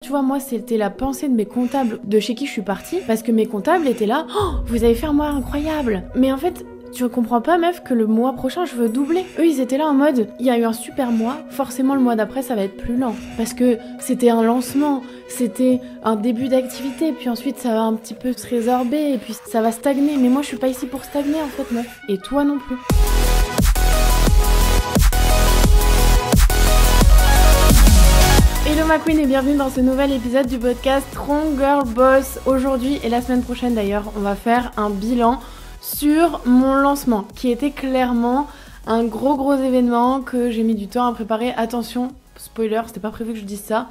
Tu vois, moi, c'était la pensée de mes comptables de chez qui je suis partie, parce que mes comptables étaient là, oh, vous avez fait un mois incroyable. Mais en fait, tu comprends pas, meuf, que le mois prochain, je veux doubler. Eux, ils étaient là en mode, il y a eu un super mois, forcément le mois d'après, ça va être plus lent. Parce que c'était un lancement, c'était un début d'activité, puis ensuite, ça va un petit peu se résorber, et puis ça va stagner. Mais moi, je suis pas ici pour stagner, en fait, meuf. Et toi non plus. Hello ma queen et bienvenue dans ce nouvel épisode du podcast Strong Girl Boss. Aujourd'hui et la semaine prochaine d'ailleurs, on va faire un bilan sur mon lancement qui était clairement un gros événement que j'ai mis du temps à préparer. Attention, spoiler, c'était pas prévu que je dise ça.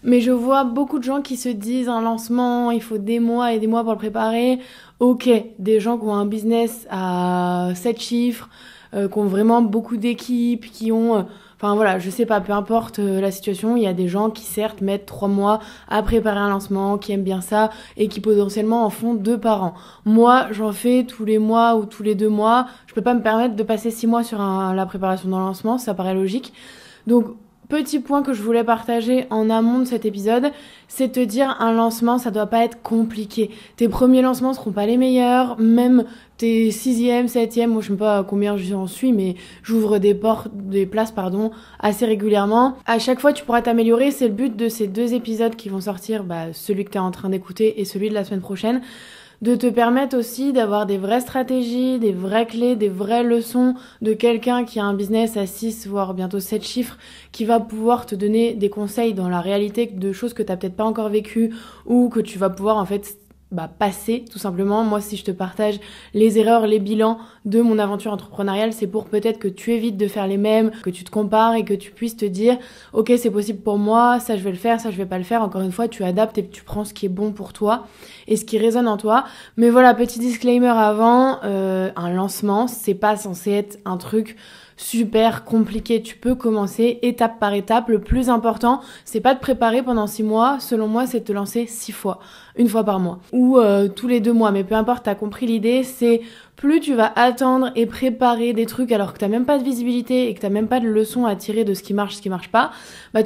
Mais je vois beaucoup de gens qui se disent un lancement, il faut des mois et des mois pour le préparer. Ok, des gens qui ont un business à 7 chiffres, qui ont vraiment beaucoup d'équipes, qui ont... Enfin voilà, je sais pas, peu importe la situation, il y a des gens qui certes mettent 3 mois à préparer un lancement, qui aiment bien ça et qui potentiellement en font 2 par an. Moi, j'en fais tous les mois ou tous les 2 mois. Je peux pas me permettre de passer 6 mois sur la préparation d'un lancement, ça paraît logique. Donc, petit point que je voulais partager en amont de cet épisode, c'est te dire un lancement, ça doit pas être compliqué. Tes premiers lancements seront pas les meilleurs, même tes 6e, 7e, moi je sais pas combien j'en suis, mais j'ouvre des places assez régulièrement. À chaque fois tu pourras t'améliorer, c'est le but de ces 2 épisodes qui vont sortir, celui que t'es en train d'écouter et celui de la semaine prochaine. De te permettre aussi d'avoir des vraies stratégies, des vraies clés, des vraies leçons de quelqu'un qui a un business à 6 voire bientôt 7 chiffres qui va pouvoir te donner des conseils dans la réalité de choses que t'as peut-être pas encore vécues ou que tu vas pouvoir en fait passer tout simplement. Moi, si je te partage les erreurs, les bilans de mon aventure entrepreneuriale, c'est pour peut-être que tu évites de faire les mêmes, que tu te compares et que tu puisses te dire ok, c'est possible pour moi, ça je vais le faire, ça je vais pas le faire. Encore une fois, tu adaptes et tu prends ce qui est bon pour toi et ce qui résonne en toi. Mais voilà, petit disclaimer avant, un lancement, c'est pas censé être un truc super compliqué. Tu peux commencer étape par étape. Le plus important, c'est pas de préparer pendant 6 mois. Selon moi, c'est de te lancer 6 fois. Une fois par mois. Ou tous les 2 mois. Mais peu importe, t'as compris l'idée. C'est plus tu vas attendre et préparer des trucs alors que t'as même pas de visibilité et que t'as même pas de leçon à tirer de ce qui marche pas,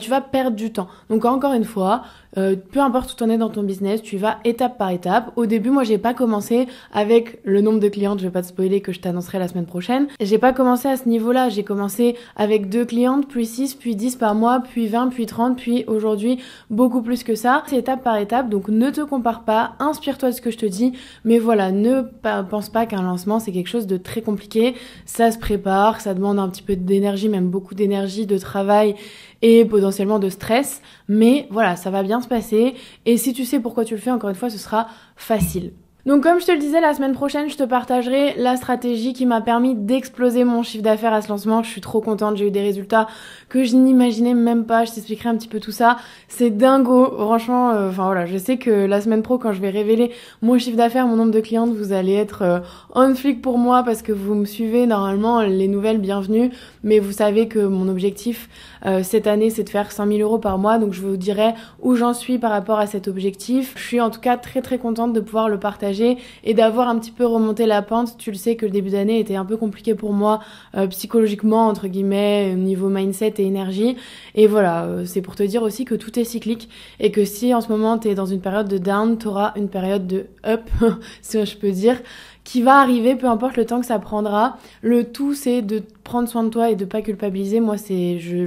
tu vas perdre du temps. Donc encore une fois, peu importe où t'en es dans ton business, tu vas étape par étape. Au début, moi, j'ai pas commencé avec le nombre de clientes, je vais pas te spoiler que je t'annoncerai la semaine prochaine. J'ai pas commencé à ce niveau-là. J'ai commencé avec 2 clientes, puis 6, puis 10 par mois, puis 20, puis 30, puis aujourd'hui, beaucoup plus que ça. C'est étape par étape, donc ne te compare pas, inspire-toi de ce que je te dis, mais voilà, ne pense pas qu'un lancement, c'est quelque chose de très compliqué. Ça se prépare, ça demande un petit peu d'énergie, même beaucoup d'énergie, de travail et potentiellement de stress, mais voilà, ça va bien se passer et si tu sais pourquoi tu le fais, encore une fois, ce sera facile. Donc comme je te le disais, la semaine prochaine, je te partagerai la stratégie qui m'a permis d'exploser mon chiffre d'affaires à ce lancement. Je suis trop contente, j'ai eu des résultats que je n'imaginais même pas. Je t'expliquerai un petit peu tout ça. C'est dingo, franchement. Je sais que la semaine pro, quand je vais révéler mon chiffre d'affaires, mon nombre de clientes, vous allez être on flic pour moi parce que vous me suivez normalement les nouvelles, bienvenue. Mais vous savez que mon objectif cette année, c'est de faire 5 000 € par mois. Donc je vous dirai où j'en suis par rapport à cet objectif. Je suis en tout cas très contente de pouvoir le partager et d'avoir un petit peu remonté la pente. Tu le sais que le début d'année était un peu compliqué pour moi psychologiquement, entre guillemets, niveau mindset et énergie. Et voilà, c'est pour te dire aussi que tout est cyclique et que si en ce moment t'es dans une période de down, t'auras une période de up, si je peux dire, qui va arriver, peu importe le temps que ça prendra. Le tout, c'est de prendre soin de toi et de pas culpabiliser. Moi,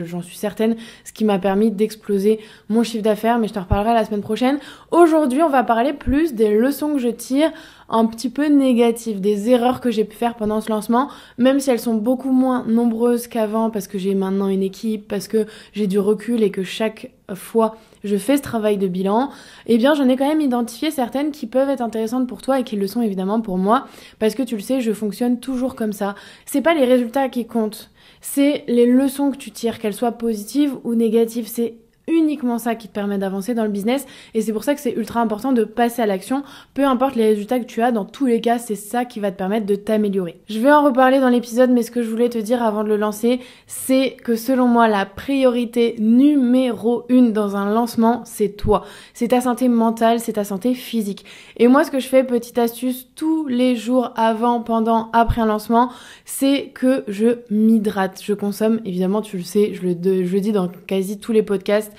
j'en suis certaine, ce qui m'a permis d'exploser mon chiffre d'affaires, mais je te reparlerai la semaine prochaine. Aujourd'hui, on va parler plus des leçons que je tire un petit peu négatives, des erreurs que j'ai pu faire pendant ce lancement, même si elles sont beaucoup moins nombreuses qu'avant parce que j'ai maintenant une équipe, parce que j'ai du recul et que chaque fois je fais ce travail de bilan, eh bien j'en ai quand même identifié certaines qui peuvent être intéressantes pour toi et qui le sont évidemment pour moi, parce que tu le sais, je fonctionne toujours comme ça. C'est pas les résultats qui comptent, c'est les leçons que tu tires, qu'elles soient positives ou négatives. C'est uniquement ça qui te permet d'avancer dans le business et c'est pour ça que c'est ultra important de passer à l'action. Peu importe les résultats que tu as, dans tous les cas, c'est ça qui va te permettre de t'améliorer. Je vais en reparler dans l'épisode, mais ce que je voulais te dire avant de le lancer, c'est que selon moi, la priorité numéro 1 dans un lancement, c'est toi. C'est ta santé mentale, c'est ta santé physique. Et moi, ce que je fais, petite astuce, tous les jours avant, pendant, après un lancement, c'est que je m'hydrate. Je consomme, évidemment, tu le sais, je le dis dans quasi tous les podcasts,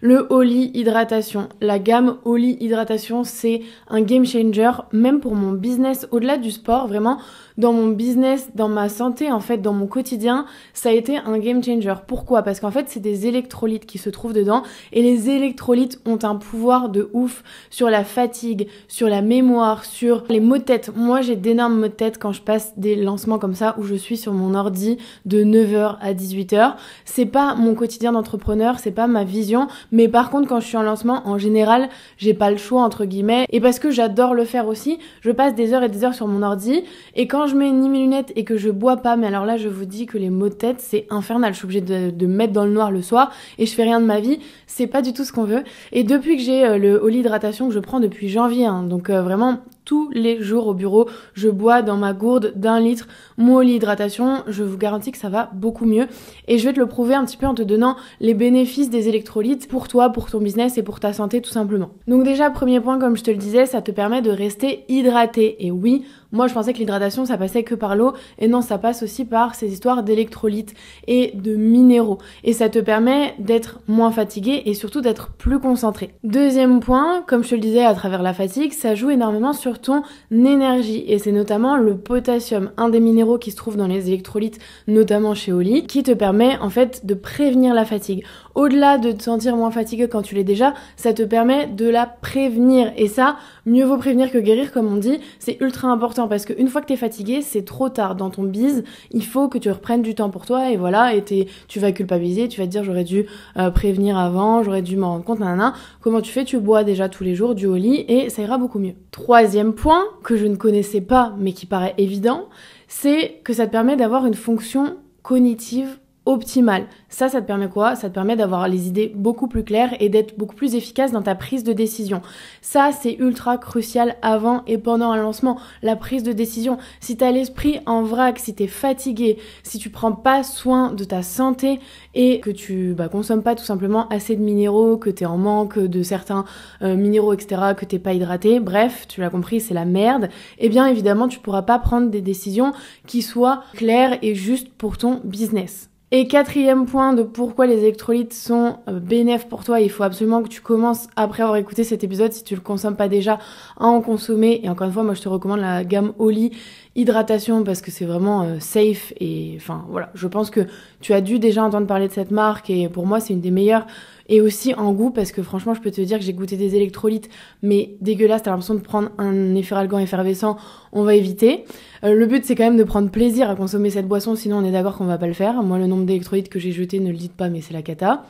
le Oli Hydratation. La gamme Oli Hydratation, c'est un game changer, même pour mon business, au-delà du sport, vraiment, dans mon business, dans ma santé, en fait, dans mon quotidien, ça a été un game changer. Pourquoi ? Parce qu'en fait, c'est des électrolytes qui se trouvent dedans, et les électrolytes ont un pouvoir de ouf sur la fatigue, sur la mémoire, sur les maux de tête. Moi, j'ai d'énormes maux de tête quand je passe des lancements comme ça, où je suis sur mon ordi de 9h à 18h. C'est pas mon quotidien d'entrepreneur, c'est pas ma vision, mais par contre, quand je suis en lancement, en général, j'ai pas le choix, entre guillemets, et parce que j'adore le faire aussi, je passe des heures et des heures sur mon ordi, et quand je mets ni mes lunettes et que je bois pas, mais alors là, je vous dis que les maux de tête, c'est infernal. Je suis obligée de me mettre dans le noir le soir, et je fais rien de ma vie. C'est pas du tout ce qu'on veut. Et depuis que j'ai le Oli Hydratation que je prends depuis janvier, donc vraiment tous les jours au bureau, je bois dans ma gourde d'1 litre mon Oli Hydratation. Je vous garantis que ça va beaucoup mieux. Et je vais te le prouver un petit peu en te donnant les bénéfices des électrolytes pour toi, pour ton business et pour ta santé tout simplement. Donc déjà, premier point, comme je te le disais, ça te permet de rester hydraté. Et oui, moi je pensais que l'hydratation ça passait que par l'eau, et non, ça passe aussi par ces histoires d'électrolytes et de minéraux. Et ça te permet d'être moins fatigué et surtout d'être plus concentré. Deuxième point, comme je te le disais, à travers la fatigue, ça joue énormément sur ton énergie, et c'est notamment le potassium, un des minéraux qui se trouve dans les électrolytes, notamment chez Oli, qui te permet en fait de prévenir la fatigue. Au-delà de te sentir moins fatigué quand tu l'es déjà, ça te permet de la prévenir, et ça, mieux vaut prévenir que guérir, comme on dit. C'est ultra important parce qu'une fois que t'es fatigué, c'est trop tard dans ton biz. Il faut que tu reprennes du temps pour toi, et voilà, et tu vas culpabiliser, tu vas te dire j'aurais dû prévenir avant, j'aurais dû m'en rendre compte, nanana. Comment tu fais ? Tu bois déjà tous les jours du Oli et ça ira beaucoup mieux. Troisième point, que je ne connaissais pas mais qui paraît évident, c'est que ça te permet d'avoir une fonction cognitive optimale. Ça te permet quoi ? Ça te permet d'avoir les idées beaucoup plus claires et d'être beaucoup plus efficace dans ta prise de décision. Ça, c'est ultra crucial avant et pendant un lancement. La prise de décision. Si t'as l'esprit en vrac, si t'es fatigué, si tu prends pas soin de ta santé et que tu consommes pas tout simplement assez de minéraux, que t'es en manque de certains minéraux, etc., que t'es pas hydraté, bref, tu l'as compris, c'est la merde, eh bien évidemment, tu pourras pas prendre des décisions qui soient claires et justes pour ton business. Et quatrième point de pourquoi les électrolytes sont bénéfiques pour toi, il faut absolument que tu commences, après avoir écouté cet épisode, si tu le consommes pas déjà, à en consommer. Et encore une fois, moi je te recommande la gamme Oli Hydratation parce que c'est vraiment safe, et enfin voilà, je pense que tu as dû déjà entendre parler de cette marque, et pour moi c'est une des meilleures. Et aussi en goût, parce que franchement je peux te dire que j'ai goûté des électrolytes mais dégueulasse, t'as l'impression de prendre un efferalgan effervescent, on va éviter. Le but c'est quand même de prendre plaisir à consommer cette boisson, sinon on est d'accord qu'on va pas le faire. Moi le nombre d'électrolytes que j'ai jeté, ne le dites pas, mais c'est la cata.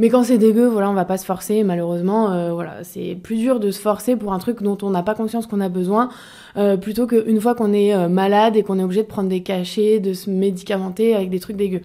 Mais quand c'est dégueu, voilà, on va pas se forcer, malheureusement, voilà, c'est plus dur de se forcer pour un truc dont on n'a pas conscience qu'on a besoin, plutôt qu'une fois qu'on est malade et qu'on est obligé de prendre des cachets, de se médicamenter avec des trucs dégueux.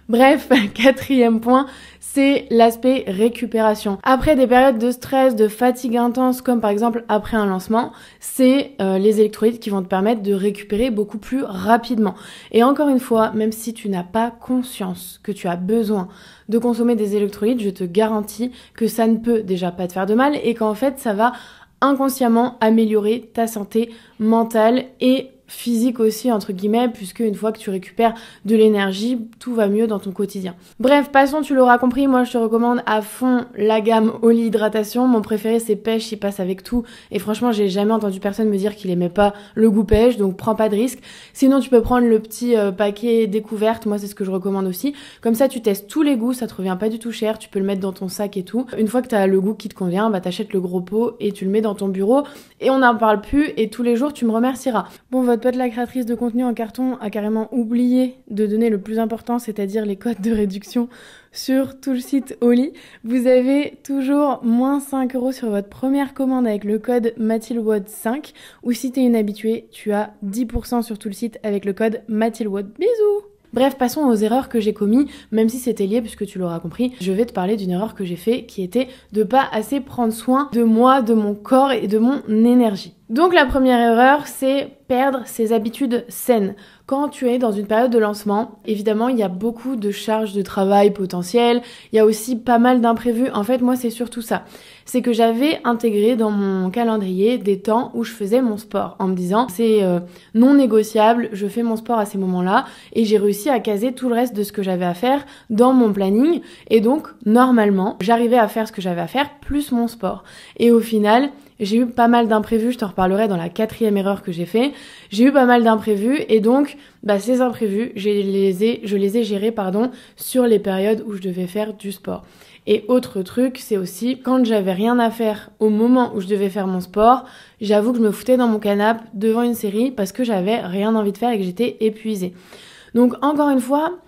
Bref, quatrième point, c'est l'aspect récupération. Après des périodes de stress, de fatigue intense, comme par exemple après un lancement, c'est les électrolytes qui vont te permettre de récupérer beaucoup plus rapidement. Et encore une fois, même si tu n'as pas conscience que tu as besoin de consommer des électrolytes, je te garantis que ça ne peut déjà pas te faire de mal, et qu'en fait ça va inconsciemment améliorer ta santé mentale et physique aussi, entre guillemets, puisque une fois que tu récupères de l'énergie, tout va mieux dans ton quotidien. Bref, passons, tu l'auras compris, moi je te recommande à fond la gamme Oli Hydratation. Mon préféré c'est pêche, il passe avec tout, et franchement j'ai jamais entendu personne me dire qu'il aimait pas le goût pêche, donc prends pas de risque. Sinon tu peux prendre le petit paquet découverte, moi c'est ce que je recommande aussi. Comme ça tu testes tous les goûts, ça te revient pas du tout cher, tu peux le mettre dans ton sac et tout. Une fois que t'as le goût qui te convient, t'achètes le gros pot et tu le mets dans ton bureau, et on n'en parle plus, et tous les jours tu me remercieras. Bon, votre pote la créatrice de contenu en carton a carrément oublié de donner le plus important, c'est-à-dire les codes de réduction sur tout le site Oli. Vous avez toujours moins 5€ sur votre première commande avec le code MathildeWod5, ou si t'es une habituée, tu as 10% sur tout le site avec le code MathildeWod. Bisous! Bref, passons aux erreurs que j'ai commises, même si c'était lié, puisque tu l'auras compris, je vais te parler d'une erreur que j'ai fait, qui était de pas assez prendre soin de moi, de mon corps et de mon énergie. Donc la première erreur, c'est perdre ses habitudes saines. Quand tu es dans une période de lancement, évidemment, il y a beaucoup de charges de travail potentielles, il y a aussi pas mal d'imprévus. En fait, moi, c'est surtout ça. C'est que j'avais intégré dans mon calendrier des temps où je faisais mon sport en me disant c'est non négociable, je fais mon sport à ces moments-là et j'ai réussi à caser tout le reste de ce que j'avais à faire dans mon planning et donc normalement, j'arrivais à faire ce que j'avais à faire plus mon sport. Et au final, j'ai eu pas mal d'imprévus, je t'en reparlerai dans la 4e erreur que j'ai fait. J'ai eu pas mal d'imprévus et donc ces imprévus, je les ai gérés sur les périodes où je devais faire du sport. Et autre truc, c'est aussi quand j'avais rien à faire au moment où je devais faire mon sport, j'avoue que je me foutais dans mon canapé devant une série parce que j'avais rien envie de faire et que j'étais épuisée. Donc encore une fois,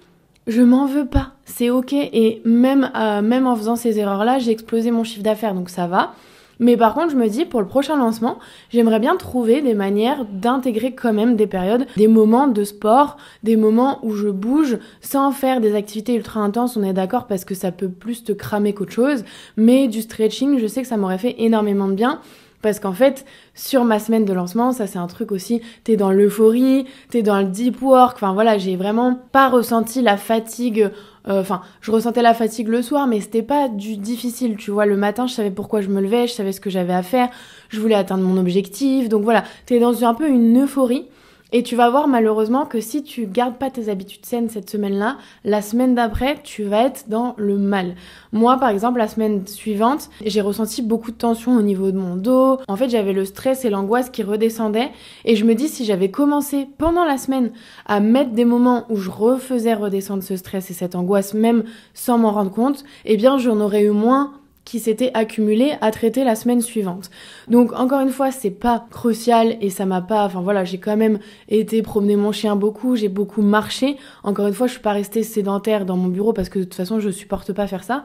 je m'en veux pas, c'est ok et même en faisant ces erreurs-là, j'ai explosé mon chiffre d'affaires donc ça va. Mais par contre, je me dis, pour le prochain lancement, j'aimerais bien trouver des manières d'intégrer quand même des périodes, des moments de sport, des moments où je bouge sans faire des activités ultra intenses, on est d'accord, parce que ça peut plus te cramer qu'autre chose. Mais du stretching, je sais que ça m'aurait fait énormément de bien. Parce qu'en fait, sur ma semaine de lancement, ça c'est un truc aussi, t'es dans l'euphorie, t'es dans le deep work, enfin voilà, j'ai vraiment pas ressenti la fatigue, je ressentais la fatigue le soir, mais c'était pas du difficile, tu vois, le matin je savais pourquoi je me levais, je savais ce que j'avais à faire, je voulais atteindre mon objectif, donc voilà, t'es dans un peu une euphorie. Et tu vas voir malheureusement que si tu gardes pas tes habitudes saines cette semaine-là, la semaine d'après, tu vas être dans le mal. Moi, par exemple, la semaine suivante, j'ai ressenti beaucoup de tension au niveau de mon dos. En fait, j'avais le stress et l'angoisse qui redescendaient. Et je me dis, si j'avais commencé pendant la semaine à mettre des moments où je refaisais redescendre ce stress et cette angoisse, même sans m'en rendre compte, eh bien, j'en aurais eu moins qui s'était accumulé à traiter la semaine suivante. Donc encore une fois, c'est pas crucial et ça m'a pas, j'ai quand même été promener mon chien beaucoup, j'ai beaucoup marché. Encore une fois, je suis pas restée sédentaire dans mon bureau parce que de toute façon, je supporte pas faire ça.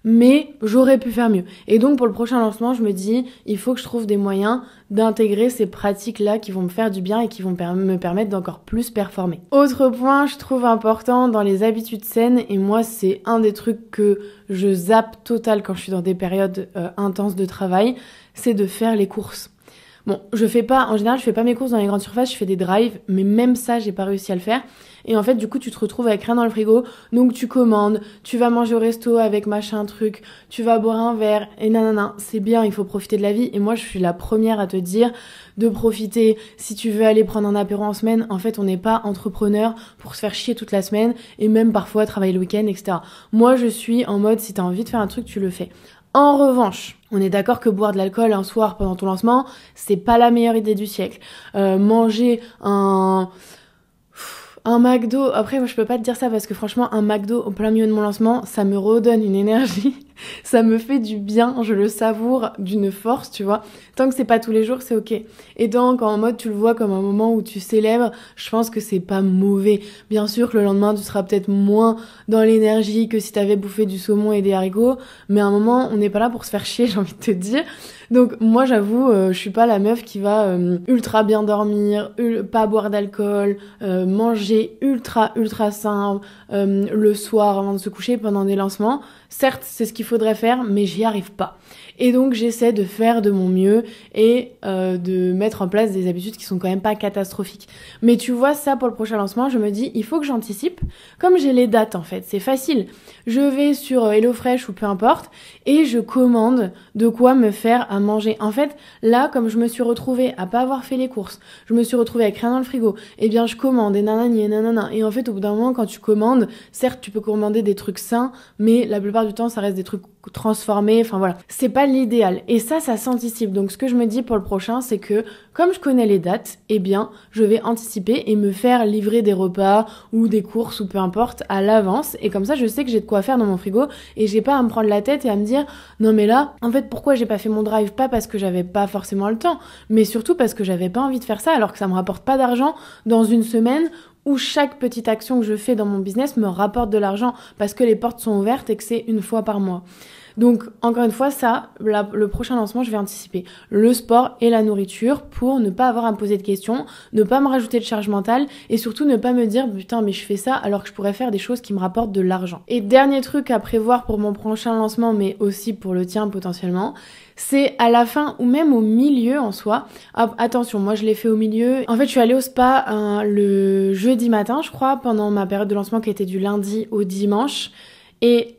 Mais j'aurais pu faire mieux. Et donc pour le prochain lancement, je me dis, il faut que je trouve des moyens d'intégrer ces pratiques-là qui vont me faire du bien et qui vont me permettre d'encore plus performer. Autre point, je trouve important dans les habitudes saines, et moi c'est un des trucs que je zappe total quand je suis dans des périodes intenses de travail, c'est de faire les courses. Bon, en général, je fais pas mes courses dans les grandes surfaces, je fais des drives, mais même ça, j'ai pas réussi à le faire. Et en fait, du coup, tu te retrouves avec rien dans le frigo, donc tu commandes, tu vas manger au resto avec machin truc, tu vas boire un verre, et nanana, c'est bien, il faut profiter de la vie. Et moi, je suis la première à te dire de profiter. Si tu veux aller prendre un apéro en semaine, en fait, on n'est pas entrepreneur pour se faire chier toute la semaine, et même parfois travailler le week-end, etc. Moi, je suis en mode, si t'as envie de faire un truc, tu le fais. En revanche, on est d'accord que boire de l'alcool un soir pendant ton lancement, c'est pas la meilleure idée du siècle. Manger un McDo, après moi je peux pas te dire ça parce que franchement un McDo au plein milieu de mon lancement, ça me redonne une énergie, ça me fait du bien, je le savoure d'une force, tu vois. Tant que c'est pas tous les jours, c'est ok. Et donc en mode tu le vois comme un moment où tu célèbres, je pense que c'est pas mauvais. Bien sûr que le lendemain tu seras peut-être moins dans l'énergie que si t'avais bouffé du saumon et des haricots, mais à un moment on n'est pas là pour se faire chier, j'ai envie de te dire. Donc moi j'avoue, je suis pas la meuf qui va ultra bien dormir, pas boire d'alcool, manger ultra sain le soir avant de se coucher pendant des lancements. Certes, c'est ce qu'il faudrait faire, mais j'y arrive pas. Et donc j'essaie de faire de mon mieux et de mettre en place des habitudes qui sont quand même pas catastrophiques. Mais tu vois, ça pour le prochain lancement, je me dis, il faut que j'anticipe. Comme j'ai les dates en fait, c'est facile. Je vais sur HelloFresh ou peu importe et je commande de quoi me faire à manger. En fait, là, comme je me suis retrouvée à pas avoir fait les courses, je me suis retrouvée avec rien dans le frigo, eh bien je commande et nanani et nanana. Et en fait, au bout d'un moment, quand tu commandes, certes, tu peux commander des trucs sains, mais la plupart du temps, ça reste des trucs transformés, c'est pas l'idéal. Et ça s'anticipe. Donc ce que je me dis pour le prochain, c'est que comme je connais les dates, eh bien, je vais anticiper et me faire livrer des repas ou des courses ou peu importe à l'avance. Et comme ça, je sais que j'ai de quoi faire dans mon frigo et j'ai pas à me prendre la tête et à me dire non mais là, en fait, pourquoi j'ai pas fait mon drive? Pas parce que j'avais pas forcément le temps, mais surtout parce que j'avais pas envie de faire ça alors que ça me rapporte pas d'argent dans une semaine où chaque petite action que je fais dans mon business me rapporte de l'argent parce que les portes sont ouvertes et que c'est une fois par mois. Donc encore une fois, ça, le prochain lancement, je vais anticiper le sport et la nourriture pour ne pas avoir à me poser de questions, ne pas me rajouter de charge mentale et surtout ne pas me dire putain mais je fais ça alors que je pourrais faire des choses qui me rapportent de l'argent. Et dernier truc à prévoir pour mon prochain lancement, mais aussi pour le tien potentiellement, c'est à la fin ou même au milieu en soi. Attention, moi je l'ai fait au milieu. En fait, je suis allée au spa le jeudi matin, je crois, pendant ma période de lancement qui était du lundi au dimanche. Et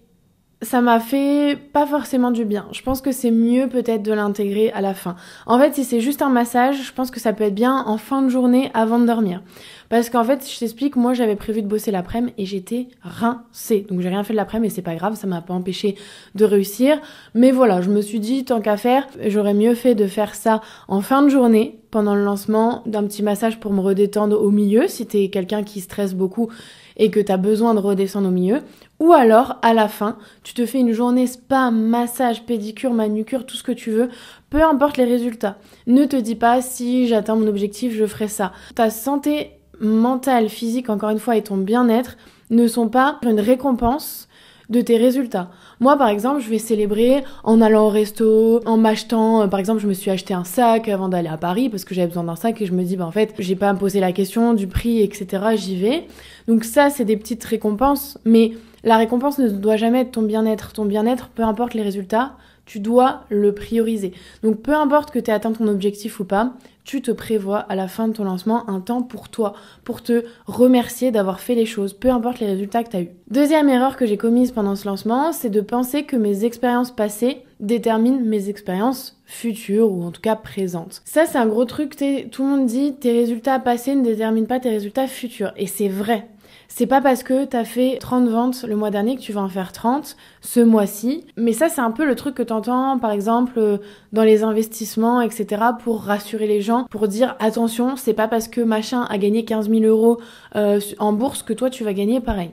ça m'a fait pas forcément du bien. Je pense que c'est mieux peut-être de l'intégrer à la fin. En fait, si c'est juste un massage, je pense que ça peut être bien en fin de journée avant de dormir. Parce qu'en fait, je t'explique, moi j'avais prévu de bosser l'après-midi et j'étais rincée. Donc j'ai rien fait de l'après-midi et c'est pas grave, ça m'a pas empêché de réussir. Mais voilà, je me suis dit, tant qu'à faire, j'aurais mieux fait de faire ça en fin de journée, pendant le lancement, d'un petit massage pour me redétendre au milieu, si t'es quelqu'un qui stresse beaucoup et que t'as besoin de redescendre au milieu. Ou alors, à la fin, tu te fais une journée spa, massage, pédicure, manucure, tout ce que tu veux, peu importe les résultats. Ne te dis pas, si j'atteins mon objectif, je ferai ça. Ta santé mentale, physique, encore une fois, et ton bien-être ne sont pas une récompense de tes résultats. Moi, par exemple, je vais célébrer en allant au resto, en m'achetant, par exemple, je me suis acheté un sac avant d'aller à Paris parce que j'avais besoin d'un sac et je me dis, en fait, j'ai pas à me poser la question du prix, etc. J'y vais. Donc ça, c'est des petites récompenses, mais la récompense ne doit jamais être ton bien-être. Ton bien-être, peu importe les résultats, tu dois le prioriser. Donc peu importe que tu aies atteint ton objectif ou pas, tu te prévois à la fin de ton lancement un temps pour toi, pour te remercier d'avoir fait les choses, peu importe les résultats que tu as eus. Deuxième erreur que j'ai commise pendant ce lancement, c'est de penser que mes expériences passées déterminent mes expériences futures ou en tout cas présentes. Ça, c'est un gros truc, tout le monde dit tes résultats passés ne déterminent pas tes résultats futurs. Et c'est vrai. C'est pas parce que t'as fait 30 ventes le mois dernier que tu vas en faire 30 ce mois-ci. Mais ça, c'est un peu le truc que t'entends, par exemple, dans les investissements, etc., pour rassurer les gens, pour dire, attention, c'est pas parce que machin a gagné 15 000 euros en bourse que toi, tu vas gagner pareil.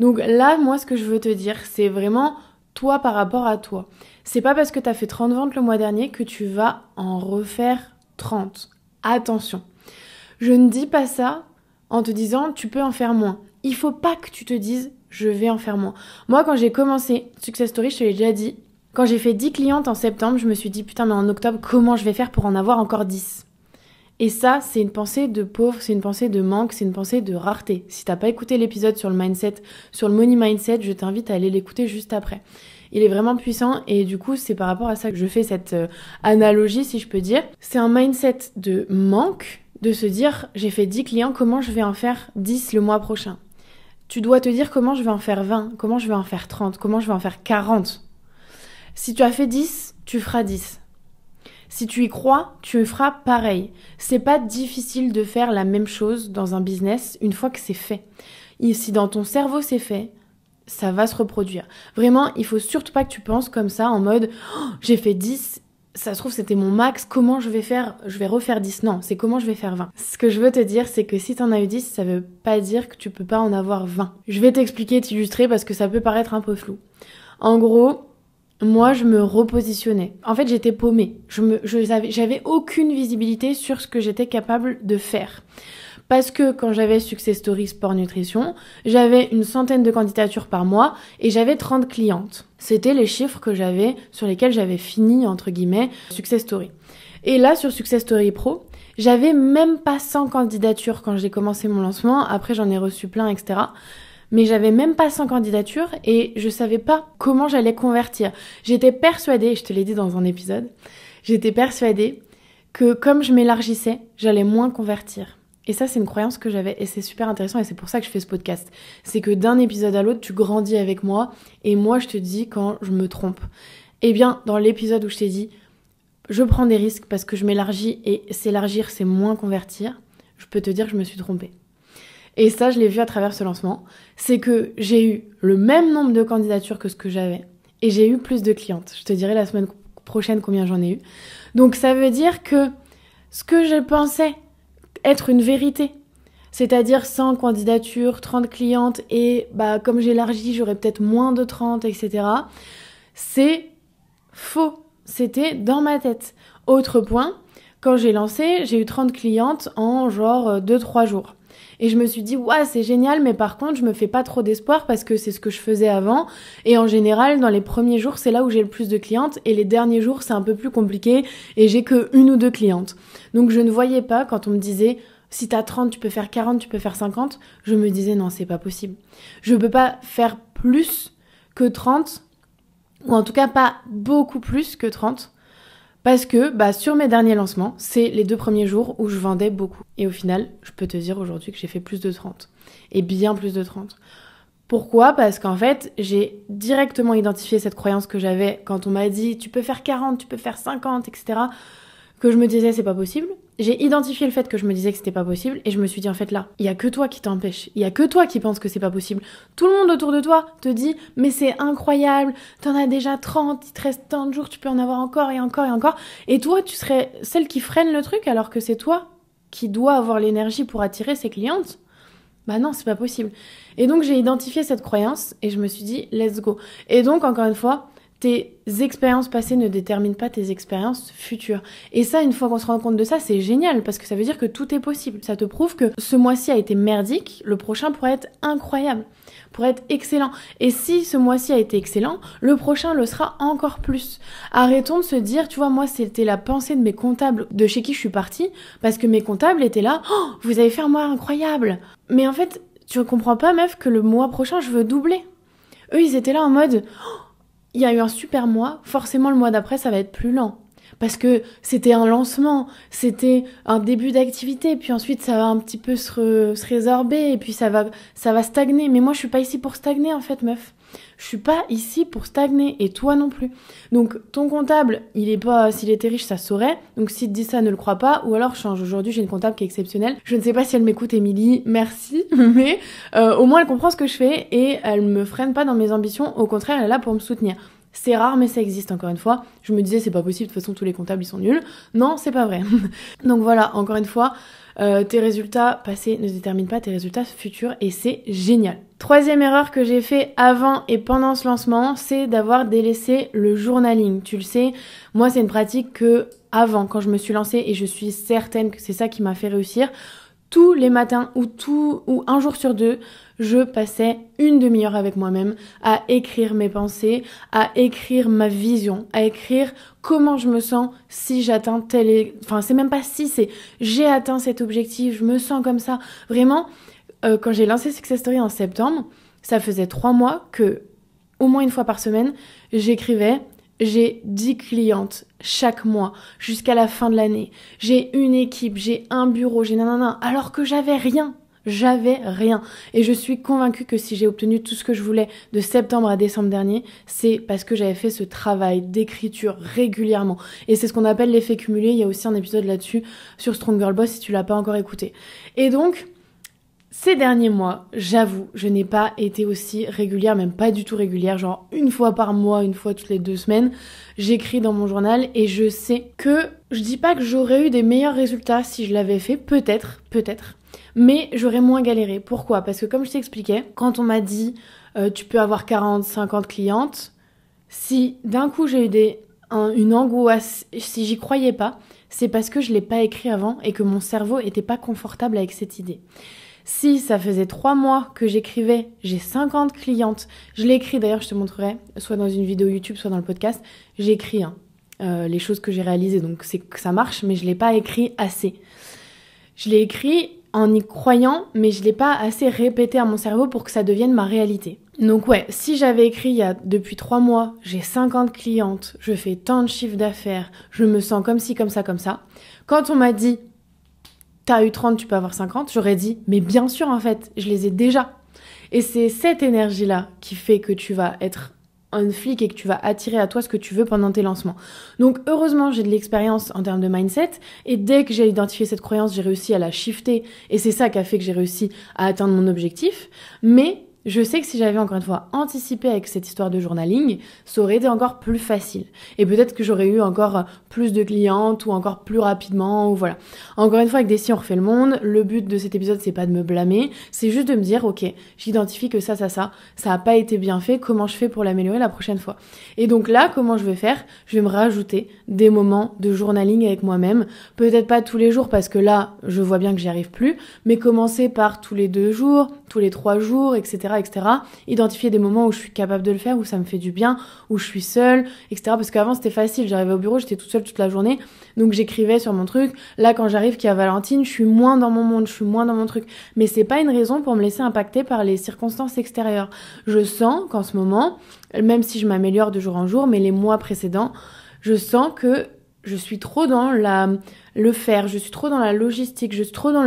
Donc là, moi, ce que je veux te dire, c'est vraiment toi par rapport à toi. C'est pas parce que t'as fait 30 ventes le mois dernier que tu vas en refaire 30. Attention. Je ne dis pas ça en te disant tu peux en faire moins. Il faut pas que tu te dises je vais en faire moins. Moi, quand j'ai commencé Success Story, je te l'ai déjà dit, quand j'ai fait 10 clientes en septembre, je me suis dit putain mais en octobre, comment je vais faire pour en avoir encore 10 ? Et ça, c'est une pensée de pauvre, c'est une pensée de manque, c'est une pensée de rareté. Si t'as pas écouté l'épisode sur le mindset, sur le money mindset, je t'invite à aller l'écouter juste après. Il est vraiment puissant et du coup, c'est par rapport à ça que je fais cette analogie, si je peux dire. C'est un mindset de manque, de se dire j'ai fait 10 clients, comment je vais en faire 10 le mois prochain. Tu dois te dire comment je vais en faire 20, comment je vais en faire 30, comment je vais en faire 40. Si tu as fait 10, tu feras 10. Si tu y crois, tu feras pareil. C'est pas difficile de faire la même chose dans un business une fois que c'est fait. Et si dans ton cerveau c'est fait, ça va se reproduire. Vraiment, il faut surtout pas que tu penses comme ça en mode oh, j'ai fait 10, ça se trouve c'était mon max, comment je vais refaire 10. Non, c'est comment je vais faire 20. Ce que je veux te dire, c'est que si t'en as eu 10, ça veut pas dire que tu peux pas en avoir 20. Je vais t'expliquer, t'illustrer parce que ça peut paraître un peu flou. En gros, moi je me repositionnais. En fait, j'étais paumée. J'avais aucune visibilité sur ce que j'étais capable de faire. Parce que quand j'avais Success Story Sport Nutrition, j'avais une centaine de candidatures par mois et j'avais 30 clientes. C'était les chiffres que j'avais, sur lesquels j'avais fini, entre guillemets, Success Story. Et là, sur Success Story Pro, j'avais même pas 100 candidatures quand j'ai commencé mon lancement. Après, j'en ai reçu plein, etc. Mais j'avais même pas 100 candidatures et je savais pas comment j'allais convertir. J'étais persuadée, je te l'ai dit dans un épisode, j'étais persuadée que comme je m'élargissais, j'allais moins convertir. Et ça, c'est une croyance que j'avais et c'est super intéressant et c'est pour ça que je fais ce podcast. C'est que d'un épisode à l'autre, tu grandis avec moi et moi, je te dis quand je me trompe. Eh bien, dans l'épisode où je t'ai dit, je prends des risques parce que je m'élargis et s'élargir, c'est moins convertir, je peux te dire que je me suis trompée. Et ça, je l'ai vu à travers ce lancement. C'est que j'ai eu le même nombre de candidatures que ce que j'avais et j'ai eu plus de clientes. Je te dirai la semaine prochaine combien j'en ai eu. Donc, ça veut dire que ce que je pensais être une vérité, c'est-à-dire 100 candidatures, 30 clientes et comme j'élargis, j'aurais peut-être moins de 30, etc. C'est faux. C'était dans ma tête. Autre point, quand j'ai lancé, j'ai eu 30 clientes en genre 2-3 jours. Et je me suis dit, ouais, c'est génial, mais par contre, je me fais pas trop d'espoir parce que c'est ce que je faisais avant. Et en général, dans les premiers jours, c'est là où j'ai le plus de clientes. Et les derniers jours, c'est un peu plus compliqué et j'ai que 1 ou 2 clientes. Donc, je ne voyais pas quand on me disait, si t'as 30, tu peux faire 40, tu peux faire 50. Je me disais, non, c'est pas possible. Je peux pas faire plus que 30, ou en tout cas pas beaucoup plus que 30. Parce que sur mes derniers lancements, c'est les 2 premiers jours où je vendais beaucoup. Et au final, je peux te dire aujourd'hui que j'ai fait plus de 30. Et bien plus de 30. Pourquoi ? Parce qu'en fait, j'ai directement identifié cette croyance que j'avais quand on m'a dit « tu peux faire 40, tu peux faire 50, etc. » que je me disais « c'est pas possible ». J'ai identifié le fait que je me disais que c'était pas possible et je me suis dit en fait là, il y a que toi qui t'empêche, il y a que toi qui pense que c'est pas possible. Tout le monde autour de toi te dit mais c'est incroyable, t'en as déjà 30, il te reste tant de jours, tu peux en avoir encore et encore et encore. Et toi, tu serais celle qui freine le truc alors que c'est toi qui dois avoir l'énergie pour attirer ses clientes. Bah non, c'est pas possible. Et donc j'ai identifié cette croyance et je me suis dit let's go. Et donc encore une fois, tes expériences passées ne déterminent pas tes expériences futures. Et ça, une fois qu'on se rend compte de ça, c'est génial parce que ça veut dire que tout est possible. Ça te prouve que ce mois-ci a été merdique, le prochain pourrait être incroyable, pourrait être excellent. Et si ce mois-ci a été excellent, le prochain le sera encore plus. Arrêtons de se dire, tu vois, moi, c'était la pensée de mes comptables de chez qui je suis partie parce que mes comptables étaient là, oh, vous avez fait un mois incroyable. Mais en fait, tu ne comprends pas, meuf, que le mois prochain, je veux doubler. Eux, ils étaient là en mode... Oh, il y a eu un super mois, forcément le mois d'après ça va être plus lent. Parce que c'était un lancement, c'était un début d'activité, puis ensuite ça va un petit peu se résorber, et puis ça va stagner. Mais moi je suis pas ici pour stagner en fait meuf. Je suis pas ici pour stagner, et toi non plus. Donc ton comptable, s'il était riche ça se saurait, donc s'il te dit ça ne le crois pas, ou alors change. Aujourd'hui j'ai une comptable qui est exceptionnelle. Je ne sais pas si elle m'écoute Émilie, merci, mais au moins elle comprend ce que je fais, et elle me freine pas dans mes ambitions, au contraire elle est là pour me soutenir. C'est rare, mais ça existe encore une fois. Je me disais, c'est pas possible, de toute façon, tous les comptables, ils sont nuls. Non, c'est pas vrai. Donc voilà, encore une fois, tes résultats passés ne déterminent pas tes résultats futurs et c'est génial. 3e erreur que j'ai fait avant et pendant ce lancement, c'est d'avoir délaissé le journaling. Tu le sais, moi, c'est une pratique que avant, quand je me suis lancée, et je suis certaine que c'est ça qui m'a fait réussir, tous les matins ou un jour sur 2, je passais 1 demi-heure avec moi-même à écrire mes pensées, à écrire ma vision, à écrire comment je me sens si j'atteins enfin c'est même pas si, c'est j'ai atteint cet objectif, je me sens comme ça. Vraiment, quand j'ai lancé Success Story en septembre, ça faisait 3 mois que, au moins 1 fois par semaine, j'écrivais. J'ai 10 clientes chaque mois jusqu'à la fin de l'année. J'ai une équipe, j'ai un bureau, j'ai nanana, alors que j'avais rien. Et je suis convaincue que si j'ai obtenu tout ce que je voulais de septembre à décembre dernier, c'est parce que j'avais fait ce travail d'écriture régulièrement. Et c'est ce qu'on appelle l'effet cumulé. Il y a aussi un épisode là-dessus sur Strong Girl Boss si tu l'as pas encore écouté. Et donc, ces derniers mois, j'avoue, je n'ai pas été aussi régulière, même pas du tout régulière, genre 1 fois par mois, 1 fois toutes les 2 semaines, j'écris dans mon journal et je sais que, je dis pas que j'aurais eu des meilleurs résultats si je l'avais fait, peut-être, mais j'aurais moins galéré. Pourquoi ? Parce que comme je t'expliquais, quand on m'a dit tu peux avoir 40, 50 clientes, si d'un coup j'ai eu une angoisse, si j'y croyais pas, c'est parce que je l'ai pas écrit avant et que mon cerveau était pas confortable avec cette idée. Si ça faisait 3 mois que j'écrivais, j'ai 50 clientes, je l'ai écrit d'ailleurs, je te montrerai, soit dans une vidéo YouTube, soit dans le podcast, j'écris les choses que j'ai réalisées, donc c'est que ça marche, mais je l'ai pas écrit assez. Je l'ai écrit en y croyant, mais je l'ai pas assez répété à mon cerveau pour que ça devienne ma réalité. Donc ouais, si j'avais écrit depuis 3 mois, j'ai 50 clientes, je fais tant de chiffre d'affaires, je me sens comme ci, comme ça, quand on m'a dit t'as eu 30, tu peux avoir 50, j'aurais dit, mais bien sûr en fait, je les ai déjà. Et c'est cette énergie-là qui fait que tu vas être un flic et que tu vas attirer à toi ce que tu veux pendant tes lancements. Donc heureusement, j'ai de l'expérience en termes de mindset et dès que j'ai identifié cette croyance, j'ai réussi à la shifter et c'est ça qui a fait que j'ai réussi à atteindre mon objectif. Mais je sais que si j'avais encore une fois anticipé avec cette histoire de journaling, ça aurait été encore plus facile. Et peut-être que j'aurais eu encore plus de clientes ou encore plus rapidement, ou voilà. Encore une fois, avec Desi, on refait le monde. Le but de cet épisode, c'est pas de me blâmer, c'est juste de me dire, ok, j'identifie que ça a pas été bien fait, comment je fais pour l'améliorer la prochaine fois. Et donc là, comment je vais faire? Je vais me rajouter des moments de journaling avec moi-même. Peut-être pas tous les jours parce que là, je vois bien que j'y arrive plus, mais commencer par tous les 2 jours, tous les 3 jours, etc., etc. Identifier des moments où je suis capable de le faire, où ça me fait du bien, où je suis seule, etc. Parce qu'avant, c'était facile. J'arrivais au bureau, j'étais toute seule toute la journée. Donc, j'écrivais sur mon truc. Là, quand j'arrive qu'il y a Valentine, je suis moins dans mon monde, je suis moins dans mon truc. Mais c'est pas une raison pour me laisser impacter par les circonstances extérieures. Je sens qu'en ce moment, même si je m'améliore de jour en jour, mais les mois précédents, je sens que je suis trop dans le faire, je suis trop dans la logistique, je suis trop dans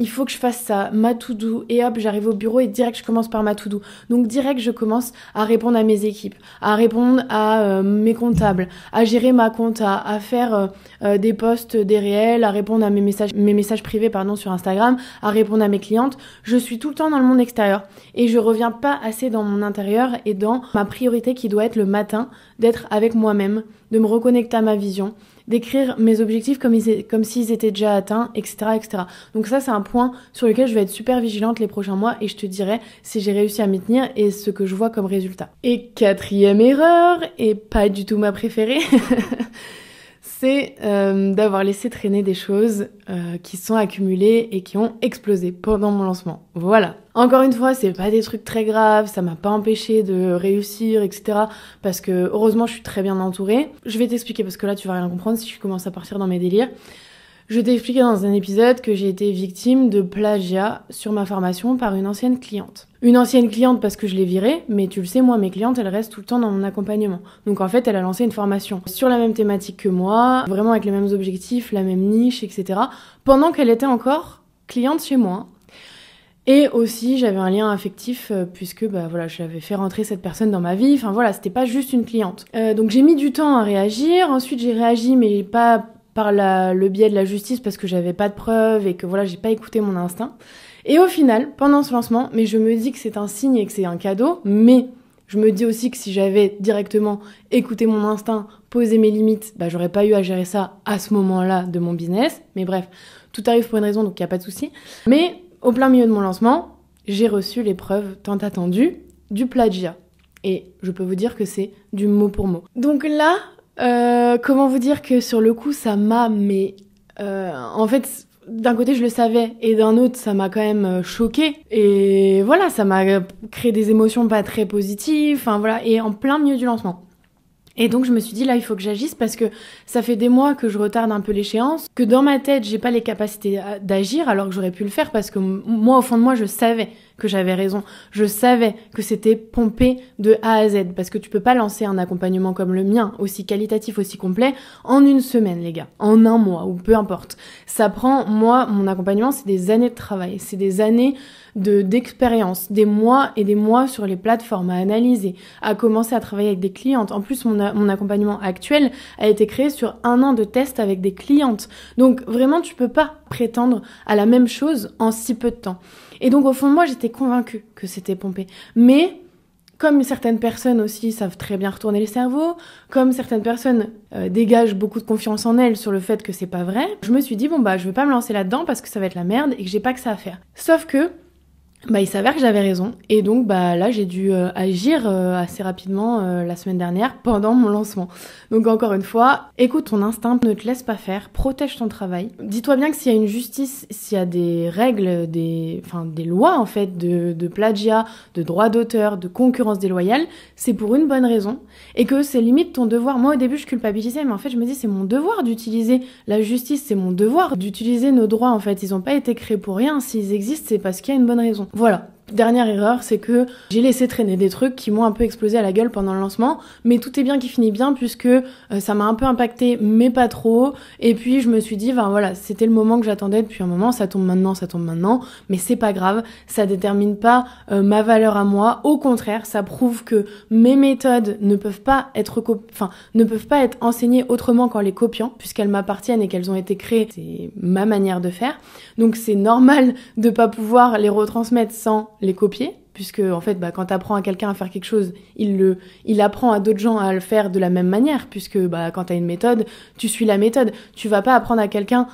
il faut que je fasse ça, ma to-do, et hop, j'arrive au bureau et direct je commence par ma to-do. Donc direct je commence à répondre à mes équipes, à répondre à mes comptables, à gérer ma compta, à faire des posts, des réels, à répondre à mes messages privés sur Instagram, à répondre à mes clientes. Je suis tout le temps dans le monde extérieur et je reviens pas assez dans mon intérieur et dans ma priorité qui doit être le matin, d'être avec moi-même, de me reconnecter à ma vision, d'écrire mes objectifs comme s'ils étaient déjà atteints, etc., etc. Donc ça, c'est un point sur lequel je vais être super vigilante les prochains mois et je te dirai si j'ai réussi à m'y tenir et ce que je vois comme résultat. Et 4e erreur, et pas du tout ma préférée, c'est d'avoir laissé traîner des choses qui sont accumulées et qui ont explosé pendant mon lancement. Voilà. Encore une fois, c'est pas des trucs très graves, ça m'a pas empêché de réussir, etc. Parce que heureusement, je suis très bien entourée. Je vais t'expliquer parce que là, tu vas rien comprendre si je commence à partir dans mes délires. Je t'ai expliqué dans un épisode que j'ai été victime de plagiat sur ma formation par une ancienne cliente. Une ancienne cliente parce que je l'ai virée, mais tu le sais, moi, mes clientes, elles restent tout le temps dans mon accompagnement. Donc en fait, elle a lancé une formation sur la même thématique que moi, vraiment avec les mêmes objectifs, la même niche, etc. Pendant qu'elle était encore cliente chez moi. Et aussi, j'avais un lien affectif puisque j'avais fait rentrer cette personne dans ma vie. Enfin voilà, c'était pas juste une cliente. Donc j'ai mis du temps à réagir. Ensuite, j'ai réagi, mais pas par le biais de la justice parce que j'avais pas de preuves et que j'ai pas écouté mon instinct. Et au final, pendant ce lancement, mais je me dis que c'est un signe et que c'est un cadeau, mais je me dis aussi que si j'avais directement écouté mon instinct, posé mes limites, j'aurais pas eu à gérer ça à ce moment-là de mon business. Mais bref, tout arrive pour une raison, donc il y a pas de souci. Mais au plein milieu de mon lancement, j'ai reçu les preuves tant attendues du plagiat. Et je peux vous dire que c'est du mot pour mot. Donc là, comment vous dire que sur le coup, ça m'a... en fait, d'un côté, je le savais, et d'un autre, ça m'a quand même choquée. Et voilà, ça m'a créé des émotions pas très positives, et en plein milieu du lancement. Et donc je me suis dit là il faut que j'agisse parce que ça fait des mois que je retarde un peu l'échéance, que dans ma tête j'ai pas les capacités d'agir alors que j'aurais pu le faire parce que moi au fond de moi je savais que j'avais raison, je savais que c'était pompé de A à Z parce que tu peux pas lancer un accompagnement comme le mien, aussi qualitatif, aussi complet, en une semaine les gars, en un mois ou peu importe. Ça prend, moi mon accompagnement c'est des années de travail, c'est des années d'expérience, des mois et des mois sur les plateformes à analyser, à commencer à travailler avec des clientes. En plus, mon accompagnement actuel a été créé sur 1 an de tests avec des clientes. Donc vraiment, tu peux pas prétendre à la même chose en si peu de temps. Et donc au fond de moi, j'étais convaincue que c'était pompé. Mais comme certaines personnes aussi savent très bien retourner les cerveaux, comme certaines personnes dégagent beaucoup de confiance en elles sur le fait que c'est pas vrai, je me suis dit je vais pas me lancer là-dedans parce que ça va être la merde et que j'ai pas que ça à faire. Sauf que il s'avère que j'avais raison et donc là j'ai dû agir assez rapidement la semaine dernière pendant mon lancement. Donc encore une fois, écoute ton instinct, ne te laisse pas faire, protège ton travail. Dis-toi bien que s'il y a une justice, s'il y a des règles, des lois en fait de plagiat, de droit d'auteur, de concurrence déloyale, c'est pour une bonne raison et que c'est limite ton devoir. Moi au début je culpabilisais mais en fait je me dis c'est mon devoir d'utiliser la justice, c'est mon devoir d'utiliser nos droits en fait. Ils ont pas été créés pour rien, s'ils existent c'est parce qu'il y a une bonne raison. Voilà. Dernière erreur, c'est que j'ai laissé traîner des trucs qui m'ont un peu explosé à la gueule pendant le lancement, mais tout est bien qui finit bien puisque ça m'a un peu impacté, mais pas trop. Et puis je me suis dit, c'était le moment que j'attendais depuis un moment, ça tombe maintenant, mais c'est pas grave, ça détermine pas ma valeur à moi. Au contraire, ça prouve que mes méthodes ne peuvent pas être enseignées autrement qu'en les copiant, puisqu'elles m'appartiennent et qu'elles ont été créées. C'est ma manière de faire. Donc c'est normal de pas pouvoir les retransmettre sans les copier, puisque en fait, quand tu apprends à quelqu'un à faire quelque chose, il apprend à d'autres gens à le faire de la même manière, puisque quand tu as une méthode, tu suis la méthode. Tu vas pas apprendre à quelqu'un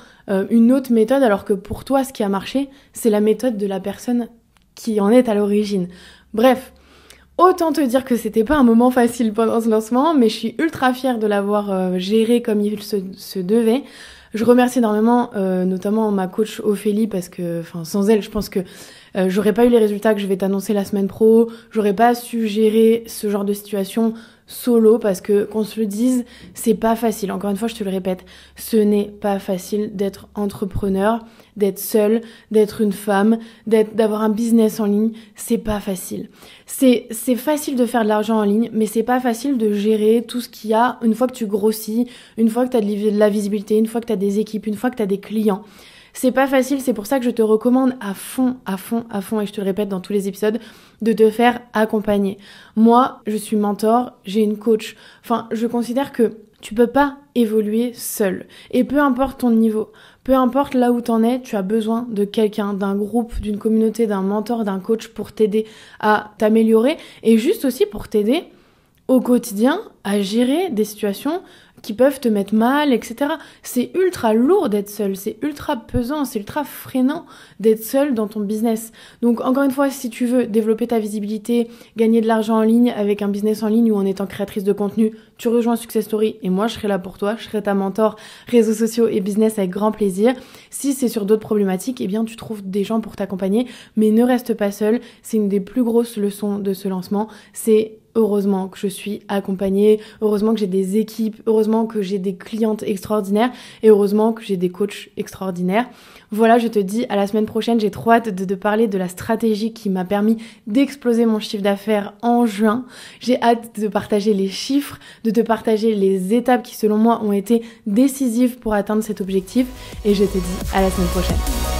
une autre méthode, alors que pour toi, ce qui a marché, c'est la méthode de la personne qui en est à l'origine. Bref, autant te dire que c'était pas un moment facile pendant ce lancement, mais je suis ultra fière de l'avoir géré comme il se devait. Je remercie énormément, notamment ma coach Ophélie, parce que, sans elle, je pense que j'aurais pas eu les résultats que je vais t'annoncer la semaine pro, j'aurais pas su gérer ce genre de situation solo, parce que, qu'on se le dise, c'est pas facile. Encore une fois, je te le répète, ce n'est pas facile d'être entrepreneur, d'être seule, d'être une femme, d'avoir un business en ligne, c'est pas facile. C'est facile de faire de l'argent en ligne, mais c'est pas facile de gérer tout ce qu'il y a une fois que tu grossis, une fois que t'as de la visibilité, une fois que t'as des équipes, une fois que t'as des clients. C'est pas facile, c'est pour ça que je te recommande à fond, et je te le répète dans tous les épisodes, de te faire accompagner. Moi, je suis mentor, j'ai une coach. Je considère que tu peux pas évoluer seul. Et peu importe ton niveau, peu importe là où t'en es, tu as besoin de quelqu'un, d'un groupe, d'une communauté, d'un mentor, d'un coach pour t'aider à t'améliorer et juste aussi pour t'aider au quotidien à gérer des situations qui peuvent te mettre mal, etc. C'est ultra lourd d'être seul, c'est ultra pesant, c'est ultra freinant d'être seul dans ton business. Donc encore une fois, si tu veux développer ta visibilité, gagner de l'argent en ligne avec un business en ligne ou en étant créatrice de contenu, tu rejoins Success Story et moi je serai là pour toi, je serai ta mentor réseaux sociaux et business avec grand plaisir. Si c'est sur d'autres problématiques, eh bien tu trouves des gens pour t'accompagner, mais ne reste pas seul, c'est une des plus grosses leçons de ce lancement, c'est heureusement que je suis accompagnée, heureusement que j'ai des équipes, heureusement que j'ai des clientes extraordinaires et heureusement que j'ai des coachs extraordinaires. Voilà, je te dis à la semaine prochaine, j'ai trop hâte de te parler de la stratégie qui m'a permis d'exploser mon chiffre d'affaires en juin. J'ai hâte de partager les chiffres, de te partager les étapes qui selon moi ont été décisives pour atteindre cet objectif et je te dis à la semaine prochaine.